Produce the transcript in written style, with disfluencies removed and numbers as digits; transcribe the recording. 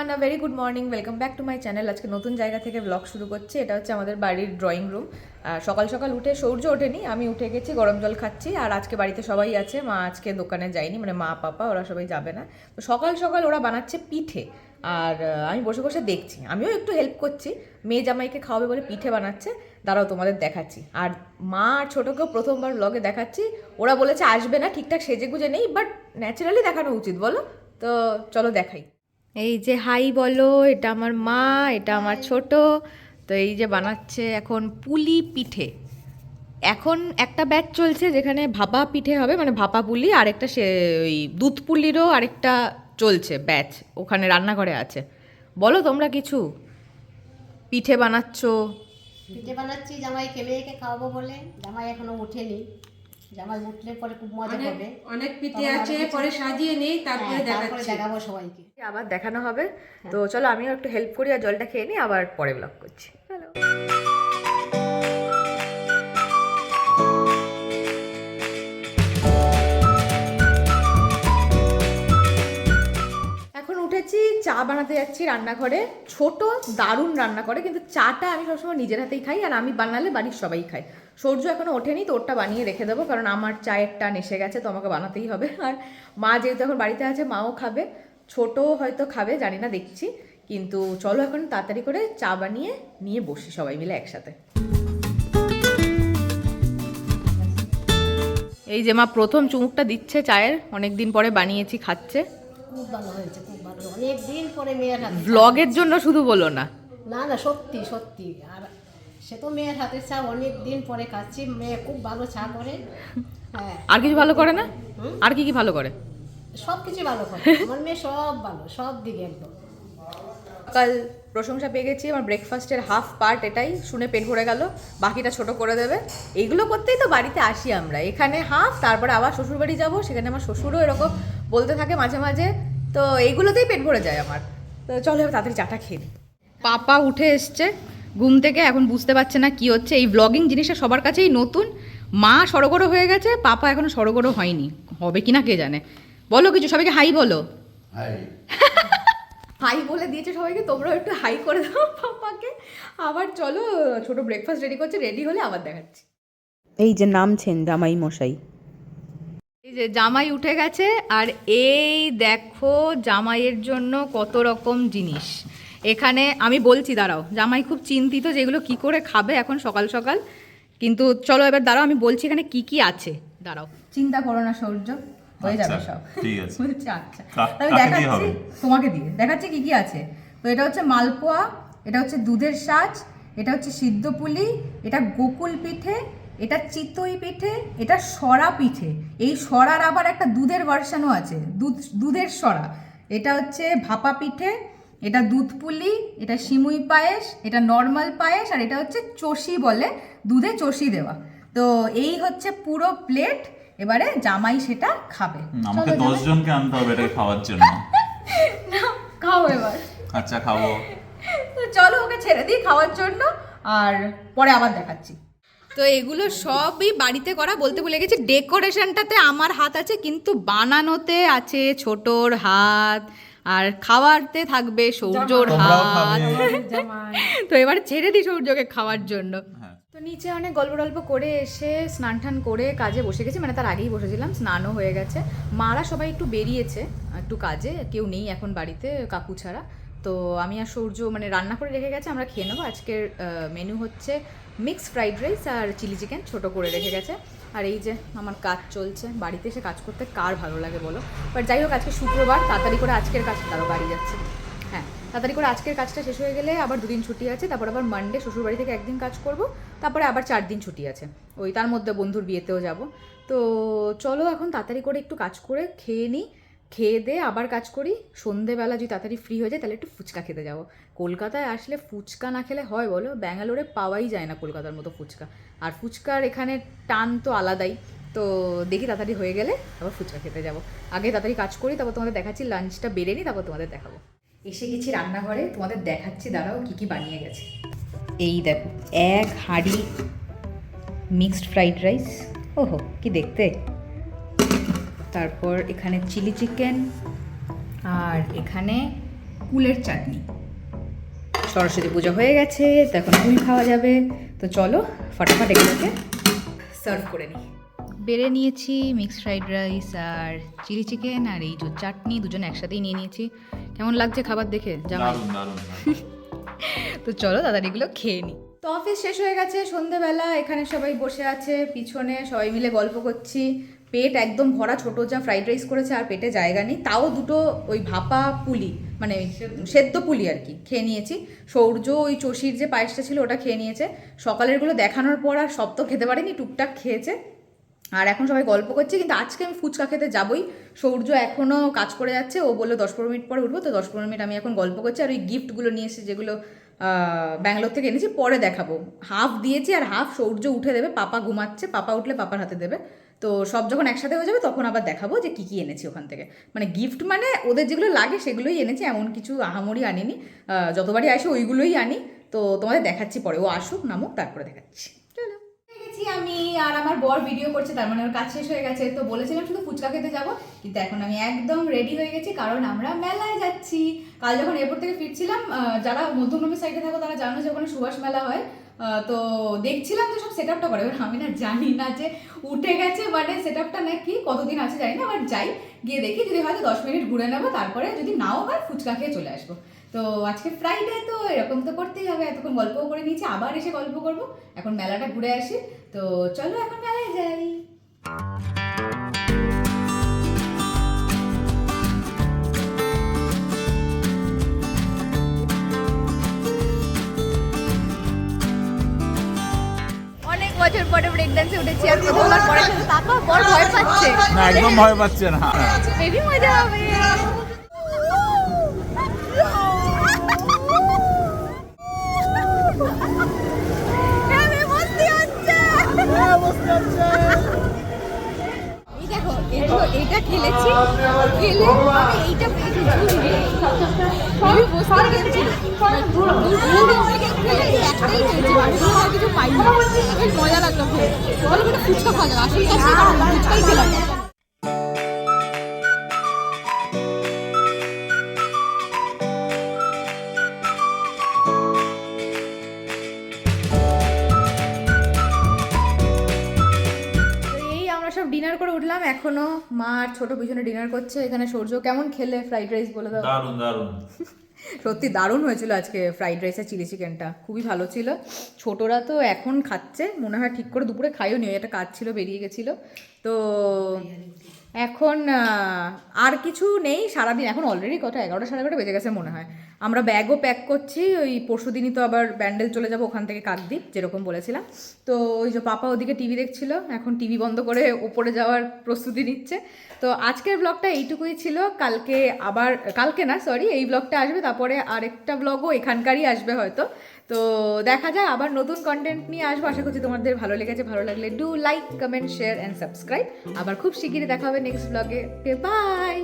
Everyone, a very good morning. Welcome back to my channel. আজকে নতুন জায়গা থেকে ব্লগ শুরু করছি। এটা হচ্ছে আমাদের বাড়ির ড্রয়িং রুম। সকাল সকাল উঠে সূর্য ওঠেনি, আমি উঠে গেছি, গরম জল খাচ্ছি। আর আজকে বাড়িতে সবাই আছে, মা আজকে দোকানে যায়নি, মানে মা পাপা ওরা সবাই যাবে না। তো সকাল সকাল ওরা বানাচ্ছে পিঠে, আর আমি বসে বসে দেখছি, আমিও একটু হেল্প করছি। মেয়ে জামাইকে খাওয়াবে বলে পিঠে বানাচ্ছে, দাঁড়াও তোমাদের দেখাচ্ছি। আর মা আর ছোটোকেও প্রথমবার ব্লগে দেখাচ্ছি। ওরা বলেছে আসবে না, ঠিকঠাক সেজে গুজে নেই, বাট ন্যাচারালি দেখানো উচিত, বলো? তো চলো দেখাই। এই যে হাই বলো, এটা আমার মা, এটা আমার ছোট। তো এই যে বানাচ্ছে এখন পুলি পিঠে। এখন একটা ব্যাচ চলছে যেখানে ভাপা পিঠে হবে, মানে ভাপা পুলি, আর একটা সে ওই দুধ পুলিরও আরেকটা চলছে ব্যাচ, ওখানে রান্নাঘরে আছে। বলো তোমরা কিছু, পিঠে বানাচ্ছো? পিঠে বানাচ্ছি জামাইকে, মেয়েকে খাওয়াবো বলে। জামাই এখনো ওঠেনি, জামাই উঠলে পরে খুব মজা হবে। অনেক পিঠে আছে, পরে সাজিয়ে নেই, তারপরে দেখাচ্ছি। দেখাবো সবাইকে। আবার দেখানো হবে। তো চলো আমিও একটু হেল্প করি আর জলটা খেয়ে নিই, আবার পরে ব্লগ করছি। চলো। এখন উঠেছি, চা বানাতে যাচ্ছি রান্নাঘরে। ছোট দারুণ রান্না করে, কিন্তু চাটা আমি সবসময় নিজের হাতেই খাই, আর আমি বানালে বাড়ির সবাই খায়। সূর্য এখনো ওঠেনি, তো ওরটা বানিয়ে রেখে দেবো, কারণ আমার চায়ের টান এসে গেছে, তো আমাকে বানাতেই হবে। আর মা যেহেতু এখন বাড়িতে আছে, মাও খাবে, ছোট হয়তো খাবে, জানি না, দেখছি। কিন্তু চলো এখন তাড়াতাড়ি করে চা বানিয়ে নিয়ে বসি সবাই মিলে একসাথে। এই যে মা প্রথম চুমুকটা দিচ্ছে চায়ের, অনেকদিন পরে বানিয়েছি, খাচ্ছে। খুব ভালো হয়েছে, খুব ভালো। অনেক দিন পরে মেয়ের হাতে। ব্লগের জন্য শুধু বলো না। না না, সত্যি সত্যি। আর সে তো মেয়ের হাতের চা অনেক দিন পরে খাচ্ছি। মেয়ে খুব ভালো চা করে। হ্যাঁ। আর কিছু ভালো করে না? আর কি কি ভালো করে? সব কিছু ভালো করে আমার মেয়ে, সব ভালো, সব দিকে একদম। কাল প্রশংসা পেয়ে গেছি, আমার ব্রেকফাস্টের হাফ পার্ট এটাই, শুনে পেট ভরে গেল, বাকিটা ছোট করে দেবে। এইগুলো করতেই তো বাড়িতে আসি আমরা। এখানে হাফ, তারপরে আবার শ্বশুরবাড়ি যাব, সেখানে আমার শ্বশুরও এরকম বলতে থাকে মাঝে মাঝে, তো এইগুলোতেই পেট ভরে যায় আমার। তো চলো এবার তাড়াতাড়ি চাটা খেয়ে নিই। পাপা উঠে এসছে ঘুম থেকে, এখন বুঝতে পারছে না কি হচ্ছে। এই ব্লগিং জিনিসটা সবার কাছেই নতুন। মা সড়গড় হয়ে গেছে, পাপা এখনো সড়গড় হয়নি, হবে কিনা কে জানে। বলো কিছু, সবাইকে হাই বলো। হাই। হাই বলে দিয়েছে সবাইকে, তোমরাও একটু হাই করে দাও পাপাকে। আবার চলো, ছোট ব্রেকফাস্ট রেডি করছে, রেডি হলে আবার দেখাচ্ছি। এই যে নামছেন জামাই মশাই, এই যে জামাই উঠে গেছে। আর এই দেখো জামাইয়ের জন্য কত রকম জিনিস এখানে। আমি বলছি দাঁড়াও, জামাই খুব চিন্তিত যেগুলো কি করে খাবে এখন সকাল সকাল। কিন্তু চলো এবার দাঁড়াও, আমি বলছি এখানে কি কি আছে। দাঁড়াও, চিন্তা করো না সৌর্য, হয়ে যাবে সব। ঠিক আছে। বলছে আচ্ছা, আমি কাকে দিয়ে দেখাচ্ছি হবে? তোমাকে দিয়ে দেখাচ্ছি কি কি আছে। তো এটা হচ্ছে মালপোয়া, এটা হচ্ছে দুধের সাজ, এটা হচ্ছে সিদ্ধ পুলি, এটা গোকুল পিঠে, এটা চিতই পিঠে, এটা সরা পিঠে। এই সরার আবার একটা দুধের ভার্সানও আছে, দুধের সরা। এটা হচ্ছে ভাপা পিঠে, এটা দুধ পুলি, এটা সিমুই পায়েস, এটা নর্মাল পায়েস, আর এটা হচ্ছে চষি বলে, দুধে চষি দেওয়া। তো এই হচ্ছে পুরো প্লেট। এবারে জামাই সেটা খাবে। আমাকে চলো 10 জনকে আনতে হবে এটা খাওয়ার জন্য। না, খাও এবার। আচ্ছা খাবো। তো চলো ওকে ছেড়ে দিই খাওয়ার জন্য, আর পরে আবার দেখাচ্ছি। তো এগুলো সবই বাড়িতে করা, বলতে ভুলে গেছি, ডেকোরেশনটাতে আমার হাত আছে, কিন্তু বানানোতে আছে ছোটর হাত, আর খাওয়াতে থাকবে সূর্যর হাত। তো এবার ছেড়ে দিই সূর্যকে খাওয়ার জন্য। হ্যাঁ। তো নিচে অনেক গল্প টল্প করে এসে স্নান টান করে কাজে বসে গেছি, মানে তার আগেই বসেছিলাম, স্নানও হয়ে গেছে। মারা সবাই একটু বেরিয়েছে একটু কাজে, কেউ নেই এখন বাড়িতে কাকু ছাড়া। তো আমি আর সূর্য মানে রান্না করে রেখে গেছে, আমরা খেয়ে নেবো। আজকের মেনু হচ্ছে মিক্সড ফ্রাইড রাইস আর চিলি চিকেন, ছোটো করে রেখে গেছে। আর এই যে আমার কাজ চলছে, বাড়িতে এসে কাজ করতে কার ভালো লাগে বলো। বাট যাই হোক, আজকে শুক্রবার, তাড়াতাড়ি করে আজকের কাজ, তারও বাড়ি যাচ্ছে। হ্যাঁ, তাড়াতাড়ি করে আজকের কাজটা শেষ হয়ে গেলে আবার দুদিন ছুটি আছে, তারপর আবার মানডে শ্বশুরবাড়ি থেকে একদিন কাজ করব, তারপরে আবার 4 দিন ছুটি আছে, ওই তার মধ্যে বন্ধুর বিয়েতেও যাব। তো চলো এখন তাড়াতাড়ি করে একটু কাজ করে খেয়ে নিই, খেয়ে দিয়ে আবার কাজ করি। সন্ধেবেলা যদি তাড়াতাড়ি ফ্রি হয়ে যায় তাহলে একটু ফুচকা খেতে যাব। কলকাতায় আসলে ফুচকা না খেলে হয় বলো? ব্যাঙ্গালোরে পাওয়াই যায় না কলকাতার মতো ফুচকা, আর ফুচকার এখানে টান তো আলাদাই। তো দেখি তাড়াতাড়ি হয়ে গেলে আবার ফুচকা খেতে যাব। আগে তাড়াতাড়ি কাজ করি, তারপর তোমাদের দেখাচ্ছি, লাঞ্চটা বেড়ে নিই, তারপর তোমাদের দেখাবো। এসে গেছি রান্নাঘরে, তোমাদের দেখাচ্ছি, দাঁড়াও কি কি বানিয়ে গেছে। এই দেখো, 1 হাঁড়ি মিক্সড ফ্রাইড রাইস, ওহো কি দেখতে। তারপর এখানে চিলি চিকেন, আর এখানে কুলের চাটনি। সরস্বতী পুজো হয়ে গেছে, তো এখন কুল খাওয়া যাবে। তো চলো ফটাফট এগুলোকে সার্ভ করে নিই। বেড়ে নিয়েছি মিক্সড ফ্রাইড রাইস আর চিলি চিকেন আর এই যে চাটনি, দুজন একসাথেই নিয়ে নিয়েছি। কেমন লাগছে খাবার দেখে জামাই? দারুণ দারুণ। তো চলো তাড়াতাড়ি এগুলো খেয়ে নিই। তো অফিস শেষ হয়ে গেছে, সন্ধেবেলা এখানে সবাই বসে আছে পিছনে, সবাই মিলে গল্প করছি। পেট একদম ভরা, ছোটো যা ফ্রাইড রাইস করেছে আর পেটে জায়গা নেই, তাও দুটো ওই ভাপা পুলি মানে সেদ্ধ পুলি আর কি খেয়ে নিয়েছি। সৌর্য ওই চষির যে পায়েসটা ছিল ওটা খেয়ে নিয়েছে। সকালেরগুলো দেখানোর পর আর সব তো খেতে পারিনি, টুকটাক খেয়েছে। আর এখন সবাই গল্প করছে, কিন্তু আজকে আমি ফুচকা খেতে যাবই। সৌর্য এখনও কাজ করে যাচ্ছে, ও বললো 10-15 মিনিট পরে উঠবো, তো 10-15 মিনিট আমি এখন গল্প করছি। আর ওই গিফটগুলো নিয়ে এসেছি যেগুলো ব্যাঙ্গালোর থেকে এনেছি, পরে দেখাবো। হাফ দিয়েছি আর হাফ সৌর্য উঠে দেবে, পাপা ঘুমাচ্ছে, পাপা উঠলে পাপার হাতে দেবে। তো সব যখন একসাথে হয়ে যাবে তখন আবার দেখাবো যে কী কী এনেছি ওখান থেকে। মানে গিফট মানে ওদের যেগুলো লাগে সেগুলোই এনেছি, এমন কিছু আহামরি আনিনি। যতবারই আসে ওইগুলোই আনি। তো তোমাদের দেখাচ্ছি পরে, ও আসুক নামুক তারপরে দেখাচ্ছি। চলো গেছি আমি, আর আমার বর ভিডিও করছে, তার মানে ওর কাজ শেষ হয়ে গেছে। তো বলেছিলাম শুধু ফুচকা খেতে যাবো, কিন্তু এখন আমি একদম রেডি হয়ে গেছি, কারণ আমরা মেলায় যাচ্ছি। কাল যখন এয়ারপোর্ট থেকে ফিরছিলাম, যারা মধ্যমগ্রামের সাইডে থাকো তারা জানো যে ওখানে সুভাষ মেলা হয়। তো দেখছিলাম যে সব সেট আপটা করে, এবার আমি না জানি না যে উঠে গেছে মানে সেট আপটা নাকি কতদিন আছে জানি না। আবার যাই, গিয়ে দেখি যদি হয়তো 10 মিনিট ঘুরে নেবো, তারপরে যদি নাও হয় ফুচকা খেয়ে চলে আসবো। তো আজকে ফ্রাইডে, তো এরকম তো করতেই হবে। এতক্ষণ গল্পও করে নিয়েছি, আবার এসে গল্প করবো। এখন মেলাটা ঘুরে আসি, তো চলো এখন মেলায় যাই। অনেক বছর পরে ব্রেক ডান্সে উঠেছি, আর প্রথমবার পরে তারপর বড় ভয় পাচ্ছে না, একদম ভয় পাচ্ছে না। হেভি মজা হবে। এই দেখো, এইটা খেলেছি, খেলে আমি এইটা পেয়েছি। সবই বসে গেছিল, একটাই হয়েছে, কিছু পাইনি। বেশ মজা লাগলো খেয়ে। বলো কিন্তু ফুচকা খাওয়া যাবে, আসলে ফুচকাই খেলাম। ডিনার করে উঠলাম, এখনো মা আর ছোট পিছনে ডিনার করছে। এখানে সূর্য কেমন খেলে ফ্রাইড রাইস বলে দাও? দারুণ দারুণ। সত্যি দারুণ হয়েছিল আজকে ফ্রাইড রাইস আর চিলি চিকেনটা, খুবই ভালো ছিল। ছোটরা তো এখন খাচ্ছে, মনে হয় ঠিক করে দুপুরে খাইও নি, একটা কাজ ছিল বেরিয়ে গেছিল। তো এখন আর কিছু নেই সারাদিন, এখন অলরেডি কত 11টা 11:30 বেজে গেছে মনে হয়। আমরা ব্যাগও প্যাক করছি, ওই পরশুদিনই তো আবার ব্যান্ডেল চলে যাবো ওখান থেকে কাকদ্বীপ, যেরকম বলেছিলাম। তো ওই যে পাপা ওদিকে টিভি দেখছিল, এখন টিভি বন্ধ করে ওপরে যাওয়ার প্রস্তুতি নিচ্ছে। তো আজকের ব্লগটা এইটুকুই ছিল। কালকে না সরি, এই ব্লগটা আসবে, তারপরে আরেকটা ব্লগও এখানকারই আসবে হয়তো। তো দেখা যায়, আবার নতুন কন্টেন্ট নিয়ে আসবো। আশা করছি তোমাদের ভালো লেগেছে। ভালো লাগলে do like, comment, share and subscribe. আবার খুব শিগগিরই দেখা হবে নেক্সট ব্লগে। বাই।